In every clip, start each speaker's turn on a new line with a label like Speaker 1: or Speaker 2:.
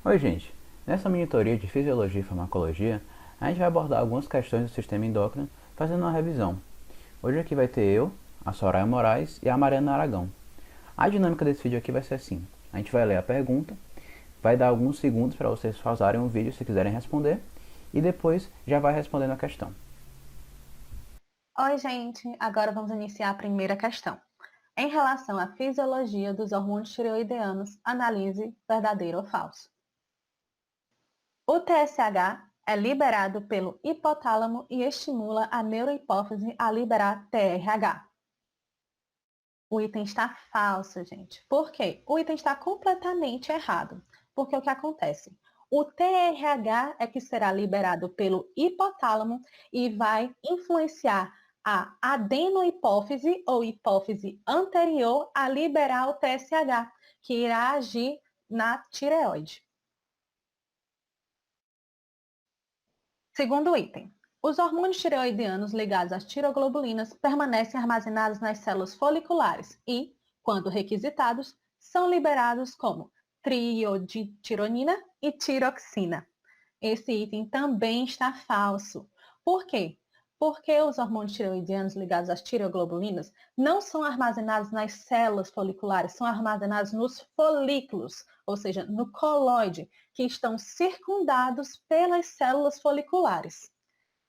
Speaker 1: Oi, gente. Nessa monitoria de Fisiologia e Farmacologia, a gente vai abordar algumas questões do sistema endócrino, fazendo uma revisão. Hoje aqui vai ter eu, a Soraya Moraes e a Mariana Aragão. A dinâmica desse vídeo aqui vai ser assim: a gente vai ler a pergunta, vai dar alguns segundos para vocês pausarem o vídeo se quiserem responder, e depois já vai respondendo a questão.
Speaker 2: Oi, gente! Agora vamos iniciar a primeira questão. Em relação à fisiologia dos hormônios tireoidianos, analise verdadeiro ou falso. O TSH é liberado pelo hipotálamo e estimula a neurohipófise a liberar TRH. O item está falso, gente. Por quê? O item está completamente errado. Porque o que acontece? O TRH é que será liberado pelo hipotálamo e vai influenciar a adenohipófise ou hipófise anterior a liberar o TSH, que irá agir na tireoide. Segundo item, os hormônios tireoidianos ligados às tiroglobulinas permanecem armazenados nas células foliculares e, quando requisitados, são liberados como triioditironina e tiroxina. Esse item também está falso. Por quê? Porque os hormônios tireoidianos ligados às tiroglobulinas não são armazenados nas células foliculares, são armazenados nos folículos, ou seja, no coloide, que estão circundados pelas células foliculares.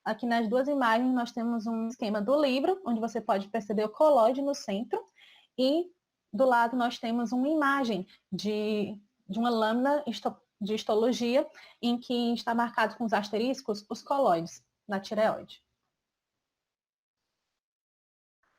Speaker 2: Aqui nas duas imagens nós temos um esquema do livro, onde você pode perceber o coloide no centro, e do lado nós temos uma imagem de uma lâmina de histologia, em que está marcado com os asteriscos os coloides na tireoide.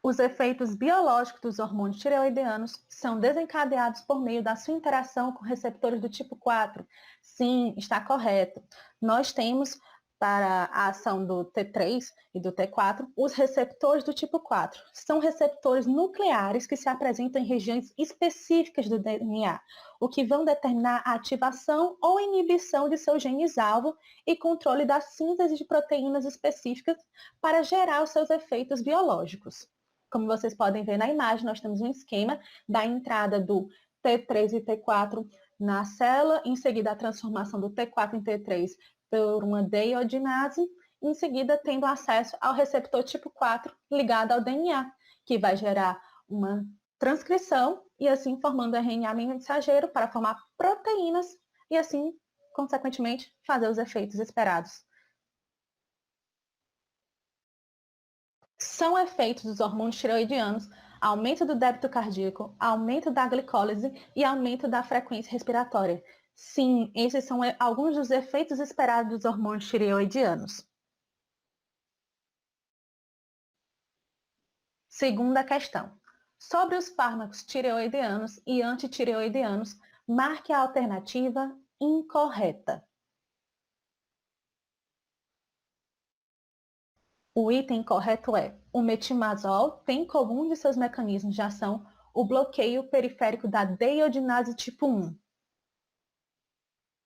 Speaker 2: Os efeitos biológicos dos hormônios tireoidianos são desencadeados por meio da sua interação com receptores do tipo 4. Sim, está correto. Nós temos, para a ação do T3 e do T4, os receptores do tipo 4. São receptores nucleares que se apresentam em regiões específicas do DNA, o que vão determinar a ativação ou inibição de seus genes-alvo e controle da síntese de proteínas específicas para gerar os seus efeitos biológicos. Como vocês podem ver na imagem, nós temos um esquema da entrada do T3 e T4 na célula, em seguida a transformação do T4 em T3 por uma deiodinase, em seguida tendo acesso ao receptor tipo 4 ligado ao DNA, que vai gerar uma transcrição e assim formando RNA mensageiro para formar proteínas e assim, consequentemente, fazer os efeitos esperados. São efeitos dos hormônios tireoidianos aumento do débito cardíaco, aumento da glicólise e aumento da frequência respiratória. Sim, esses são alguns dos efeitos esperados dos hormônios tireoidianos. Segunda questão. Sobre os fármacos tireoidianos e antitireoidianos, marque a alternativa incorreta. O item correto é: o metimazol tem como um de seus mecanismos de ação o bloqueio periférico da deiodinase tipo 1.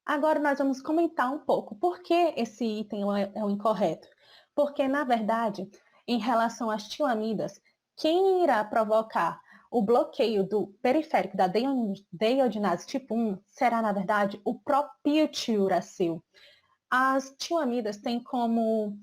Speaker 2: Agora nós vamos comentar um pouco por que esse item é o incorreto. Porque, na verdade, em relação às tiamidas, quem irá provocar o bloqueio do periférico da deiodinase tipo 1 será, na verdade, o propiltiuracil. As tiamidas têm como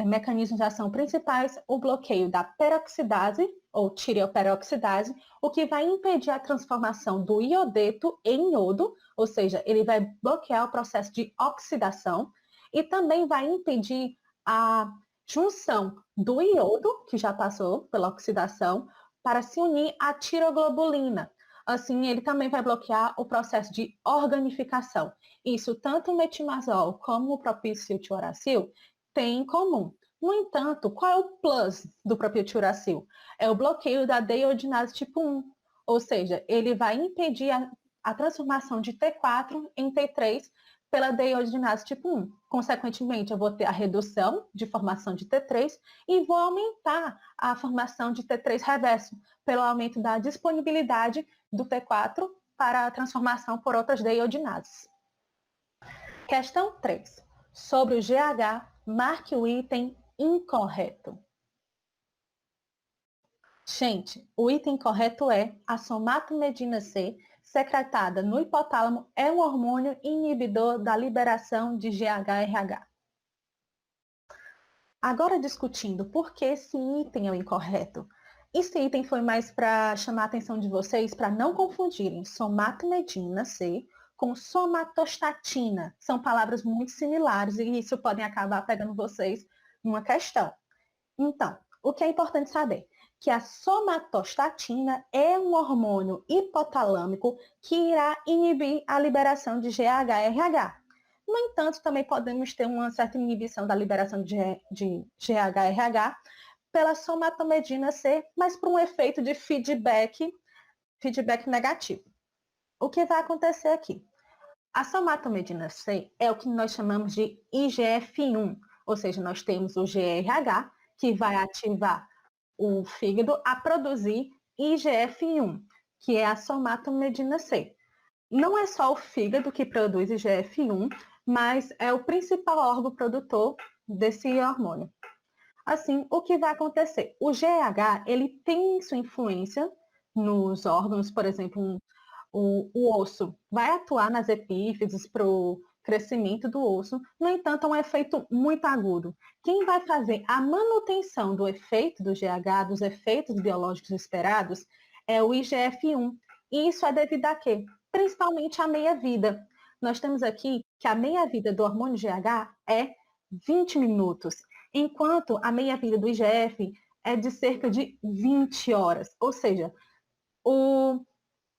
Speaker 2: mecanismos de ação principais o bloqueio da peroxidase ou tireoperoxidase, o que vai impedir a transformação do iodeto em iodo, ou seja, ele vai bloquear o processo de oxidação e também vai impedir a junção do iodo, que já passou pela oxidação, para se unir à tiroglobulina. Assim, ele também vai bloquear o processo de organificação. Isso tanto o metimazol como o propiltiuracil têm em comum. No entanto, qual é o plus do propiltiuracil? É o bloqueio da deiodinase tipo 1, ou seja, ele vai impedir a transformação de T4 em T3 pela deiodinase tipo 1. Consequentemente, eu vou ter a redução de formação de T3 e vou aumentar a formação de T3 reverso pelo aumento da disponibilidade do T4 para a transformação por outras deiodinases. Questão 3. Sobre o GH, marque o item incorreto. Gente, o item correto é a somatomedina C secretada no hipotálamo é um hormônio inibidor da liberação de GHRH. Agora discutindo por que esse item é o incorreto. Esse item foi mais para chamar a atenção de vocês para não confundirem somatomedina C com somatostatina. São palavras muito similares e isso podem acabar pegando vocês numa questão. Então, o que é importante saber? Que a somatostatina é um hormônio hipotalâmico que irá inibir a liberação de GHRH. No entanto, também podemos ter uma certa inibição da liberação de GHRH pela somatomedina C, mas por um efeito de feedback negativo. O que vai acontecer aqui? A somatomedina C é o que nós chamamos de IGF-1, ou seja, nós temos o GRH, que vai ativar o fígado a produzir IGF-1, que é a somatomedina C. Não é só o fígado que produz IGF-1, mas é o principal órgão produtor desse hormônio. Assim, o que vai acontecer? O GH, ele tem sua influência nos órgãos, por exemplo, o osso vai atuar nas epífises para o crescimento do osso, no entanto, é um efeito muito agudo. Quem vai fazer a manutenção do efeito do GH, dos efeitos biológicos esperados, é o IGF-1. E isso é devido a quê? Principalmente à meia-vida. Nós temos aqui que a meia-vida do hormônio GH é 20 minutos, enquanto a meia-vida do IGF é de cerca de 20 horas. Ou seja, o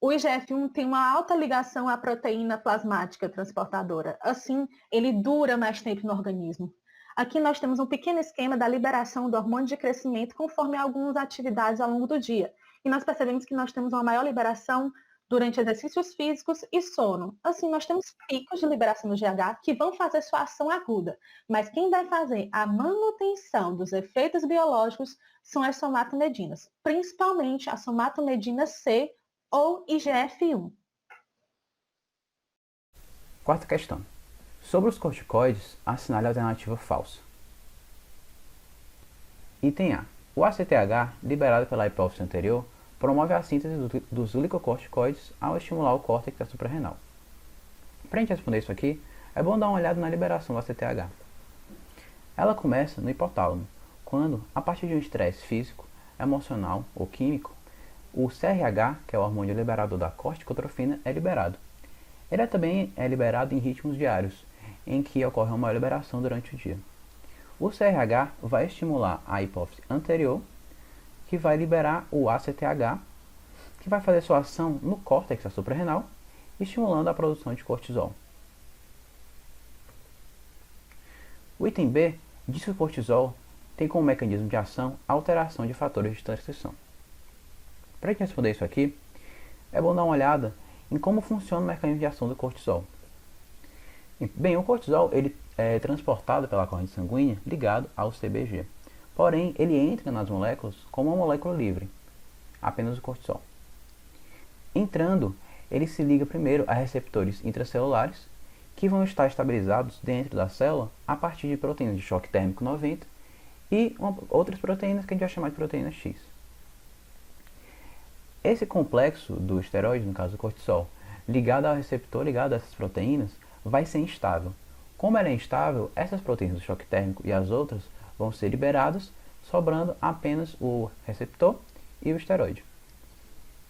Speaker 2: IGF-1 tem uma alta ligação à proteína plasmática transportadora. Assim, ele dura mais tempo no organismo. Aqui nós temos um pequeno esquema da liberação do hormônio de crescimento conforme algumas atividades ao longo do dia. E nós percebemos que nós temos uma maior liberação durante exercícios físicos e sono. Assim, nós temos picos de liberação do GH que vão fazer sua ação aguda. Mas quem vai fazer a manutenção dos efeitos biológicos são as somatomedinas, principalmente a somatomedina C ou IGF-1.
Speaker 1: Quarta questão. Sobre os corticoides, assinale a alternativa falsa. Item A. O ACTH, liberado pela hipófise anterior, promove a síntese dos glicocorticoides ao estimular o córtex suprarrenal. Para a gente responder isso aqui, é bom dar uma olhada na liberação do ACTH. Ela começa no hipotálamo, quando, a partir de um estresse físico, emocional ou químico, o CRH, que é o hormônio liberador da corticotrofina, é liberado. Ele também é liberado em ritmos diários, em que ocorre uma maior liberação durante o dia. O CRH vai estimular a hipófise anterior, que vai liberar o ACTH, que vai fazer sua ação no córtex suprarrenal, estimulando a produção de cortisol. O item B diz que o cortisol tem como mecanismo de ação a alteração de fatores de transcrição. Para a gente responder isso aqui, é bom dar uma olhada em como funciona o mecanismo de ação do cortisol. Bem, o cortisol ele é transportado pela corrente sanguínea ligado ao CBG. Porém, ele entra nas moléculas como uma molécula livre, apenas o cortisol. Entrando, ele se liga primeiro a receptores intracelulares, que vão estar estabilizados dentro da célula a partir de proteínas de choque térmico 90 e outras proteínas que a gente vai chamar de proteína X. Esse complexo do esteroide, no caso do cortisol, ligado ao receptor, ligado a essas proteínas, vai ser instável. Como ela é instável, essas proteínas do choque térmico e as outras vão ser liberadas, sobrando apenas o receptor e o esteroide.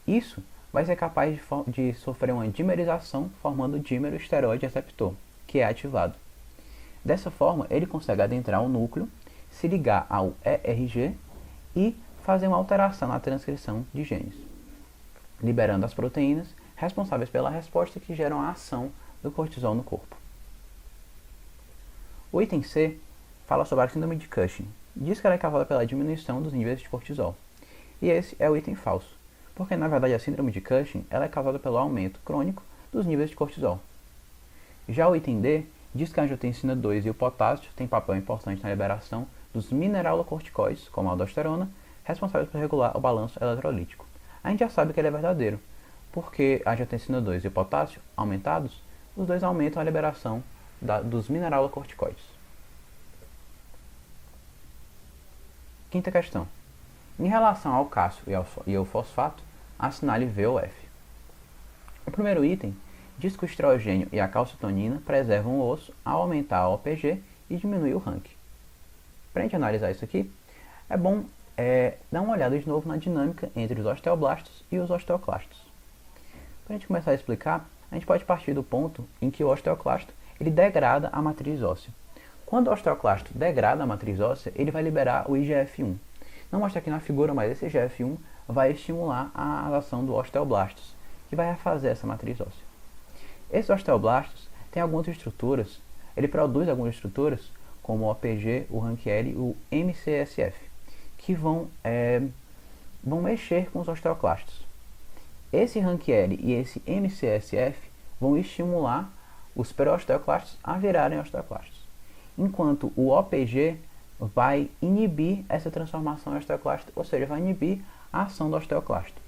Speaker 1: Isso vai ser capaz de sofrer uma dimerização, formando o dímero esteroide receptor, que é ativado. Dessa forma, ele consegue adentrar o núcleo, se ligar ao ERG e fazer uma alteração na transcrição de genes, liberando as proteínas responsáveis pela resposta que geram a ação do cortisol no corpo. O item C fala sobre a síndrome de Cushing. Diz que ela é causada pela diminuição dos níveis de cortisol. E esse é o item falso, porque na verdade a síndrome de Cushing ela é causada pelo aumento crônico dos níveis de cortisol. Já o item D diz que a angiotensina 2 e o potássio têm papel importante na liberação dos mineralocorticoides, como a aldosterona, responsáveis por regular o balanço eletrolítico. A gente já sabe que ele é verdadeiro, porque a angiotensina 2 e o potássio aumentados, os dois aumentam a liberação dos mineralocorticoides. Quinta questão. Em relação ao cálcio e ao fosfato, assinale V ou F. O primeiro item diz que o estrogênio e a calcitonina preservam o osso ao aumentar a OPG e diminuir o rank. Para a gente analisar isso aqui, é bom dar uma olhada de novo na dinâmica entre os osteoblastos e os osteoclastos. Para a gente começar a explicar, a gente pode partir do ponto em que o osteoclasto ele degrada a matriz óssea. Quando o osteoclasto degrada a matriz óssea, ele vai liberar o IGF-1. Não mostra aqui na figura, mas esse IGF-1 vai estimular a ação do osteoblastos, que vai refazer essa matriz óssea. Esses osteoblastos têm algumas estruturas, ele produz algumas estruturas, como o OPG, o RANQ-L e o MCSF, que vão mexer com os osteoclastos. Esse RANQ-L e esse MCSF vão estimular os perosteoclastos a virarem osteoclastos, enquanto o OPG vai inibir essa transformação em osteoclasto, ou seja, vai inibir a ação do osteoclasto.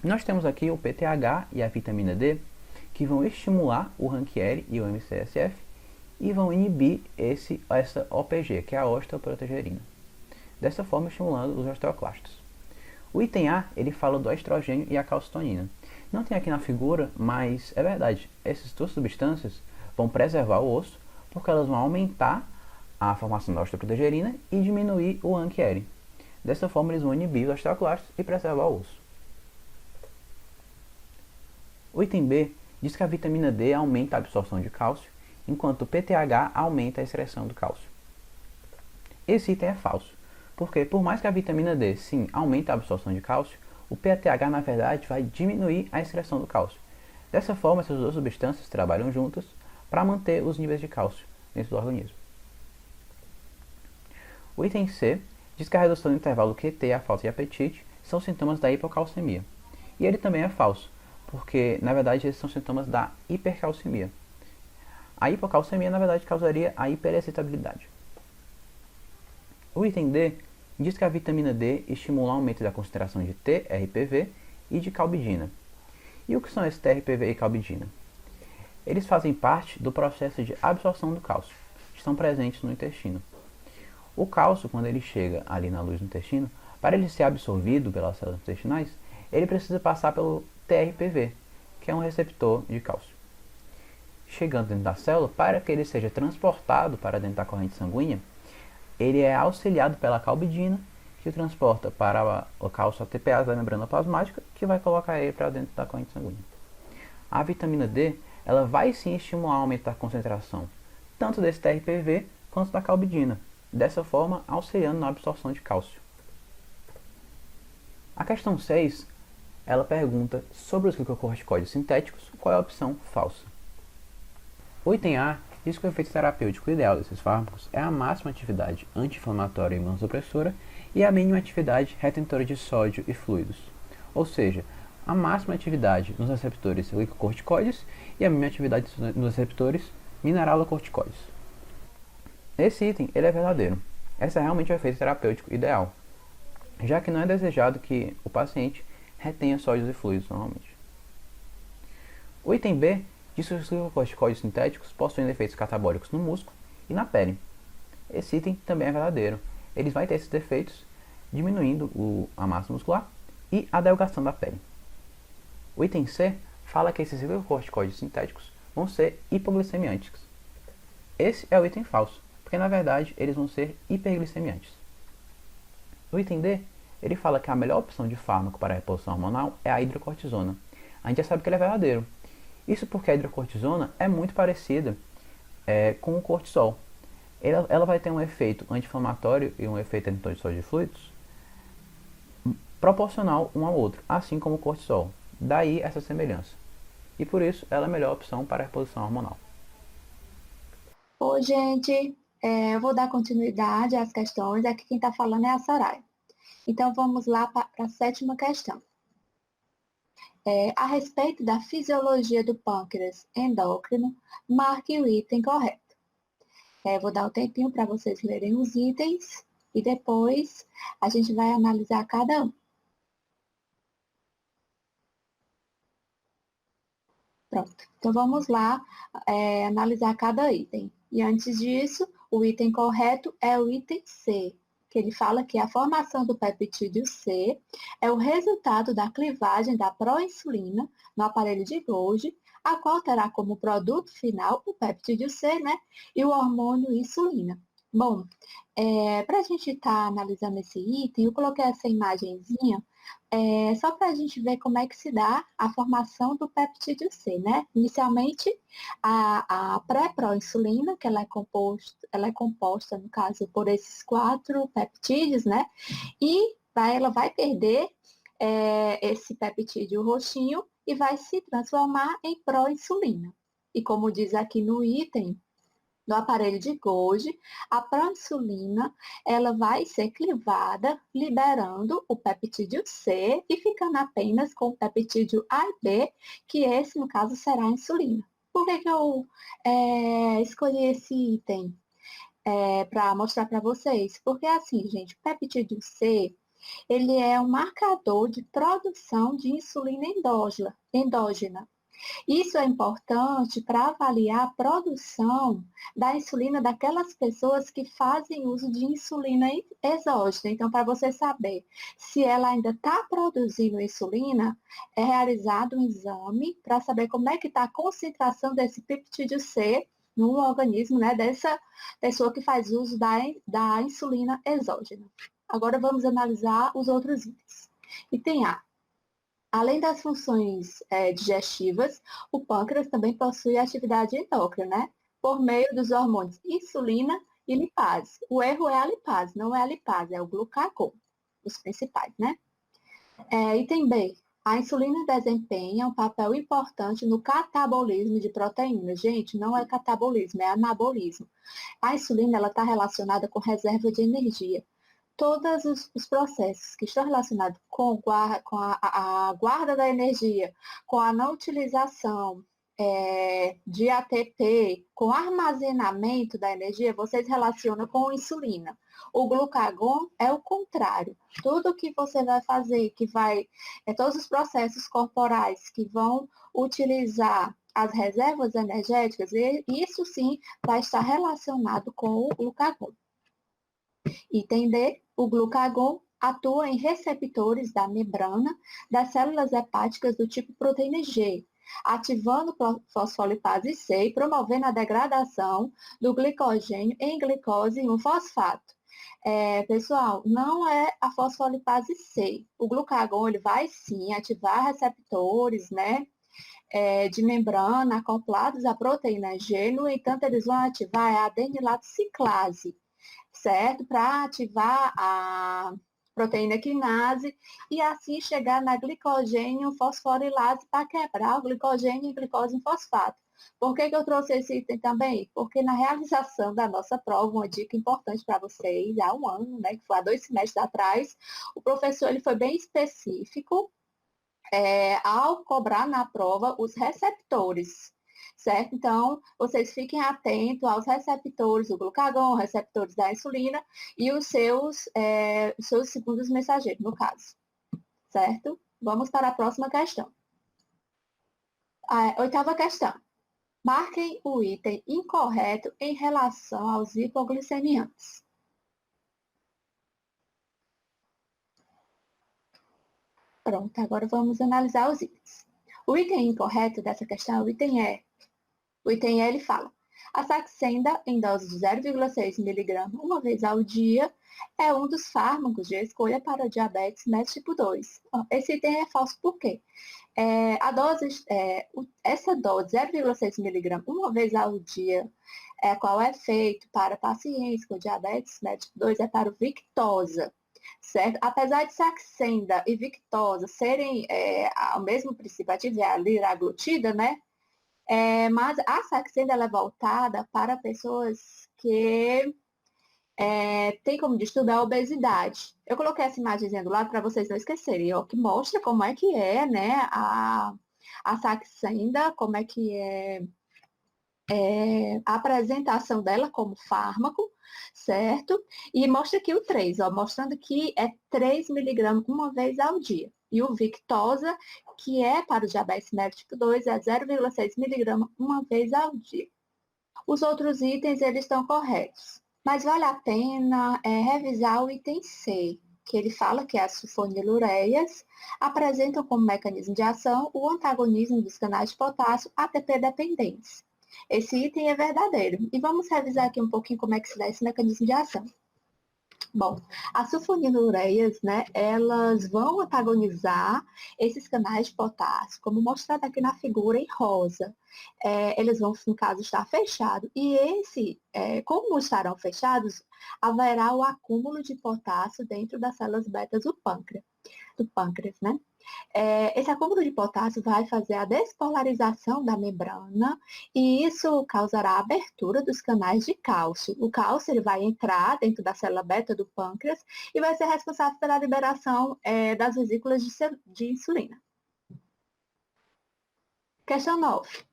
Speaker 1: Nós temos aqui o PTH e a vitamina D, que vão estimular o RANQ-L e o MCSF e vão inibir essa OPG, que é a osteoprotegerina. Dessa forma, estimulando os osteoclastos. O item A, ele fala do estrogênio e a calcitonina. Não tem aqui na figura, mas é verdade, essas duas substâncias vão preservar o osso, porque elas vão aumentar a formação da osteoprotegerina e diminuir o RANQ-L. Dessa forma, eles vão inibir os osteoclastos e preservar o osso. O item B diz que a vitamina D aumenta a absorção de cálcio, enquanto o PTH aumenta a excreção do cálcio. Esse item é falso, porque por mais que a vitamina D sim aumente a absorção de cálcio, o PTH na verdade vai diminuir a excreção do cálcio. Dessa forma, essas duas substâncias trabalham juntas para manter os níveis de cálcio dentro do organismo. O item C diz que a redução do intervalo QT e a falta de apetite são sintomas da hipocalcemia. E ele também é falso, porque na verdade esses são sintomas da hipercalcemia. A hipocalcemia na verdade causaria a hiperexcitabilidade. O item D diz que a vitamina D estimula o aumento da concentração de TRPV e de calbidina. E o que são esses TRPV e calbidina? Eles fazem parte do processo de absorção do cálcio, estão presentes no intestino. O cálcio, quando ele chega ali na luz do intestino, para ele ser absorvido pelas células intestinais, ele precisa passar pelo TRPV, que é um receptor de cálcio. Chegando dentro da célula, para que ele seja transportado para dentro da corrente sanguínea, ele é auxiliado pela calbidina, que o transporta para o cálcio ATPase da membrana plasmática, que vai colocar ele para dentro da corrente sanguínea. A vitamina D, ela vai sim estimular o aumento da concentração, tanto desse TRPV quanto da calbidina, dessa forma auxiliando na absorção de cálcio. A questão 6, ela pergunta sobre os glicocorticoides sintéticos, qual é a opção falsa. O item A diz que o efeito terapêutico ideal desses fármacos é a máxima atividade anti-inflamatória e imunossupressora e a mínima atividade retentora de sódio e fluidos, ou seja, a máxima atividade nos receptores glicocorticoides e a mínima atividade nos receptores mineralocorticoides. Esse item ele é verdadeiro. Esse é realmente o efeito terapêutico ideal, já que não é desejado que o paciente retenha sódios e fluidos normalmente. O item B diz que os glicocorticoides sintéticos possuem efeitos catabólicos no músculo e na pele. Esse item também é verdadeiro. Eles vão ter esses defeitos diminuindo a massa muscular e a delgação da pele. O item C fala que esses glicocorticoides sintéticos vão ser hipoglicemiantes. Esse é o item falso, porque na verdade eles vão ser hiperglicemiantes. O item D, ele fala que a melhor opção de fármaco para a reposição hormonal é a hidrocortisona. A gente já sabe que ele é verdadeiro. Isso porque a hidrocortisona é muito parecida com o cortisol. Ela vai ter um efeito anti-inflamatório e um efeito retentor de sódio e fluidos proporcional um ao outro, assim como o cortisol. Daí essa semelhança. E por isso ela é a melhor opção para a reposição hormonal.
Speaker 3: Oi, gente. Eu vou dar continuidade às questões. Aqui quem está falando é a Soraya. Então, vamos lá para a 7ª questão. A respeito da fisiologia do pâncreas endócrino, marque o item correto. Vou dar um tempinho para vocês lerem os itens e depois a gente vai analisar cada um. Pronto. Então, vamos lá analisar cada item. E antes disso, o item correto é o item C, que ele fala que a formação do peptídeo C é o resultado da clivagem da proinsulina no aparelho de Golgi, a qual terá como produto final o peptídeo C, né, e o hormônio insulina. Bom, para a gente estar analisando esse item, eu coloquei essa imagenzinha só para a gente ver como é que se dá a formação do peptídeo C, né? Inicialmente, a pré-proinsulina, que ela é composta, no caso, por esses 4 peptídeos, né? E ela vai perder esse peptídeo roxinho e vai se transformar em proinsulina. E como diz aqui no item, no aparelho de Golgi, a proinsulina ela vai ser clivada, liberando o peptídeo C e ficando apenas com o peptídeo A e B, que esse, no caso, será a insulina. Por que eu escolhi esse item para mostrar para vocês? Porque, assim, gente, o peptídeo C, ele é um marcador de produção de insulina endógena. Isso é importante para avaliar a produção da insulina daquelas pessoas que fazem uso de insulina exógena. Então, para você saber se ela ainda está produzindo insulina, é realizado um exame para saber como é que está a concentração desse peptídeo C no organismo, né, dessa pessoa que faz uso da insulina exógena. Agora vamos analisar os outros itens. Item A. Além das funções digestivas, o pâncreas também possui atividade endócrina, né? Por meio dos hormônios insulina e lipase. O erro é a lipase, não é a lipase, é o glucagon, os principais, né? Item B. A insulina desempenha um papel importante no catabolismo de proteínas. Gente, não é catabolismo, é anabolismo. A insulina está relacionada com reserva de energia. Todos os processos que estão relacionados com a guarda da energia, com a não utilização de ATP, com armazenamento da energia, vocês relacionam com insulina. O glucagon é o contrário. Tudo que você vai fazer, todos os processos corporais que vão utilizar as reservas energéticas, isso sim vai estar relacionado com o glucagon. Item D, o glucagon atua em receptores da membrana das células hepáticas do tipo proteína G, ativando fosfolipase C e promovendo a degradação do glicogênio em glicose 1-fosfato. Pessoal, não é a fosfolipase C. O glucagon ele vai sim ativar receptores, né, de membrana acoplados à proteína G, no entanto, eles vão ativar a adenilato ciclase, certo? Para ativar a proteína quinase e assim chegar na glicogênio fosforilase para quebrar o glicogênio em glicose em fosfato. Por que eu trouxe esse item também? Porque na realização da nossa prova, uma dica importante para vocês, há um ano, né, que foi há 2 semestres atrás, o professor ele foi bem específico ao cobrar na prova os receptores, certo? Então, vocês fiquem atentos aos receptores do glucagon, receptores da insulina e os seus segundos mensageiros, no caso, certo? Vamos para a próxima questão. A 8ª questão. Marquem o item incorreto em relação aos hipoglicemiantes. Pronto, agora vamos analisar os itens. O item incorreto dessa questão é o item E. O item E, ele fala, a Saxenda, em dose de 0,6 mg uma vez ao dia, é um dos fármacos de escolha para diabetes mellitus tipo 2. Esse item é falso por quê? Essa dose, 0,6 mg uma vez ao dia, qual é feito para pacientes com diabetes mellitus tipo 2, é para o Victoza. Certo? Apesar de Saxenda e Victoza serem o mesmo princípio ativo, a liraglutida, né? Mas a Saxenda ela é voltada para pessoas que têm como distúrbio a obesidade. Eu coloquei essa imagenzinha do lado para vocês não esquecerem, ó, que mostra como é que é, né, a Saxenda, como é que é a apresentação dela como fármaco, certo? E mostra aqui o 3, ó, mostrando que é 3 mg uma vez ao dia. E o Victoza, que é para o diabetes mellitus tipo 2, é 0,6 mg uma vez ao dia. Os outros itens, eles estão corretos. Mas vale a pena revisar o item C, que ele fala que as sulfonilureias apresentam como mecanismo de ação o antagonismo dos canais de potássio ATP dependentes. Esse item é verdadeiro. E vamos revisar aqui um pouquinho como é que se dá esse mecanismo de ação. Bom, as sulfonilureias, né, elas vão antagonizar esses canais de potássio, como mostrado aqui na figura em rosa. Eles vão, no caso, estar fechados. E como estarão fechados, haverá o acúmulo de potássio dentro das células betas do pâncreas, né? Esse acúmulo de potássio vai fazer a despolarização da membrana e isso causará a abertura dos canais de cálcio. O cálcio ele vai entrar dentro da célula beta do pâncreas e vai ser responsável pela liberação das vesículas de insulina. Questão 9.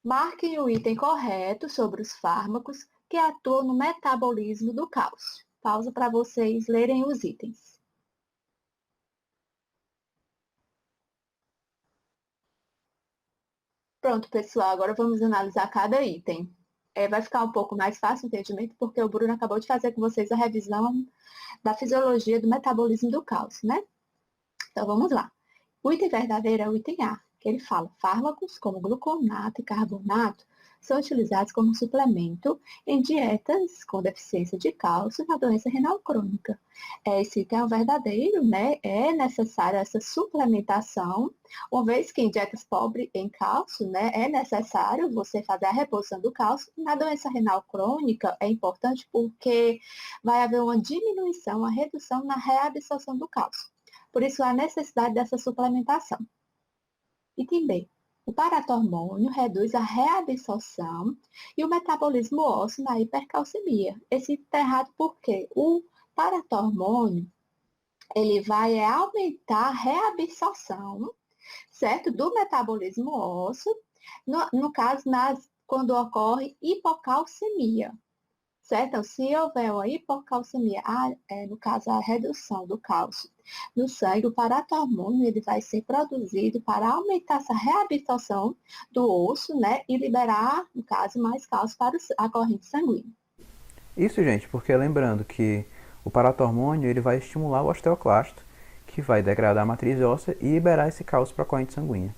Speaker 3: Marquem o item correto sobre os fármacos que atuam no metabolismo do cálcio. Pausa para vocês lerem os itens. Pronto, pessoal, agora vamos analisar cada item. Vai ficar um pouco mais fácil o entendimento, porque o Bruno acabou de fazer com vocês a revisão da fisiologia do metabolismo do cálcio, né? Então, vamos lá. O item verdadeiro é o item A, que ele fala: fármacos como gluconato e carbonato são utilizados como suplemento em dietas com deficiência de cálcio na doença renal crônica. Esse item é o verdadeiro, né? É necessária essa suplementação, uma vez que em dietas pobres em cálcio, né, é necessário você fazer a reposição do cálcio. Na doença renal crônica é importante porque vai haver uma diminuição, uma redução na reabsorção do cálcio. Por isso, há necessidade dessa suplementação. Item B. O paratormônio reduz a reabsorção e o metabolismo ósseo na hipercalcemia. Esse está errado porque o paratormônio ele vai aumentar a reabsorção, certo? Do metabolismo ósseo, no caso, quando ocorre hipocalcemia. Certo? Então, se houver uma hipocalcemia, no caso, a redução do cálcio no sangue, o paratormônio ele vai ser produzido para aumentar essa reabsorção do osso, né? E liberar, no caso, mais cálcio para a corrente sanguínea.
Speaker 1: Isso, gente, porque lembrando que o paratormônio ele vai estimular o osteoclasto, que vai degradar a matriz óssea e liberar esse cálcio para a corrente sanguínea.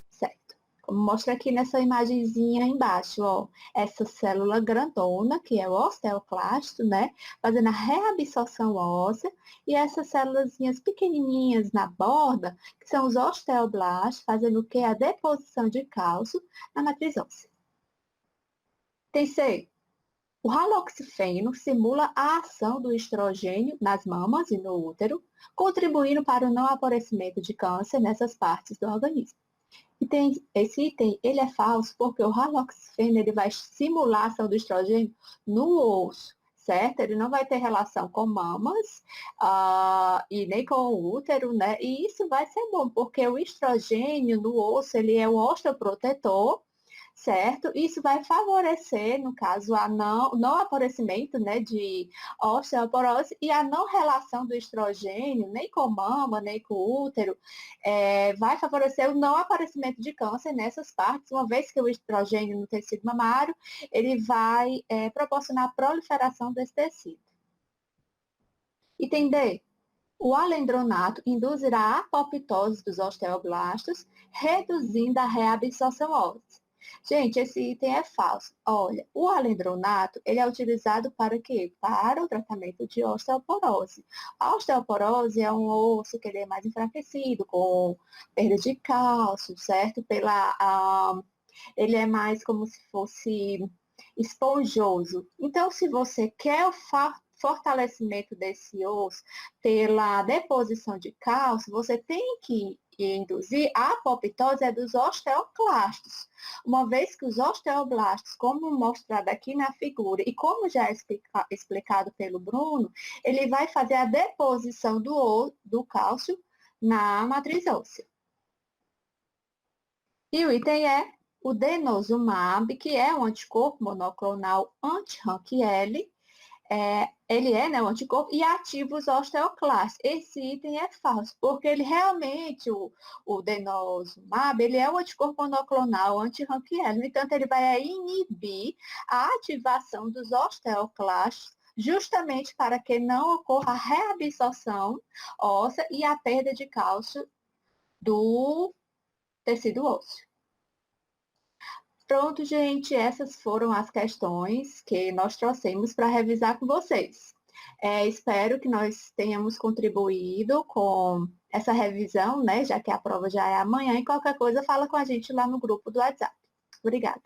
Speaker 3: Certo. Como mostra aqui nessa imagenzinha embaixo, ó, essa célula grandona, que é o osteoclasto, né, fazendo a reabsorção óssea, e essas célulazinhas pequenininhas na borda, que são os osteoblastos, fazendo o que? A deposição de cálcio na matriz óssea. Terceiro, o haloxifeno simula a ação do estrogênio nas mamas e no útero, contribuindo para o não aparecimento de câncer nessas partes do organismo. Esse item ele é falso porque o haloxifeno ele vai simular a ação do estrogênio no osso, certo? Ele não vai ter relação com mamas e nem com o útero, né? E isso vai ser bom, porque o estrogênio no osso ele é o osteoprotetor, certo? Isso vai favorecer, no caso, a não aparecimento, né, de osteoporose e a não relação do estrogênio, nem com mama, nem com útero, vai favorecer o não aparecimento de câncer nessas partes, uma vez que o estrogênio no tecido mamário, ele vai proporcionar a proliferação desse tecido. Item D. O alendronato induzirá a apoptose dos osteoblastos, reduzindo a reabsorção óssea. Gente, esse item é falso. Olha, o alendronato, ele é utilizado para quê? Para o tratamento de osteoporose. A osteoporose é um osso que ele é mais enfraquecido, com perda de cálcio, certo? Ele é mais como se fosse esponjoso. Então, se você quer o fortalecimento desse osso pela deposição de cálcio, você tem que induzir a apoptose dos osteoclastos. Uma vez que os osteoblastos, como mostrado aqui na figura, e como já é explicado pelo Bruno, ele vai fazer a deposição do cálcio na matriz óssea. E o item é o denosumab, que é um anticorpo monoclonal anti-RANKL, ele é, né, um anticorpo e ativa os osteoclastos. Esse item é falso, porque ele realmente, o denosumab, ele é um anticorpo monoclonal anti-ranquielo. No entanto, ele vai inibir a ativação dos osteoclastos, justamente para que não ocorra a reabsorção óssea e a perda de cálcio do tecido ósseo. Pronto, gente, essas foram as questões que nós trouxemos para revisar com vocês. Espero que nós tenhamos contribuído com essa revisão, né, já que a prova já é amanhã, e qualquer coisa fala com a gente lá no grupo do WhatsApp. Obrigada.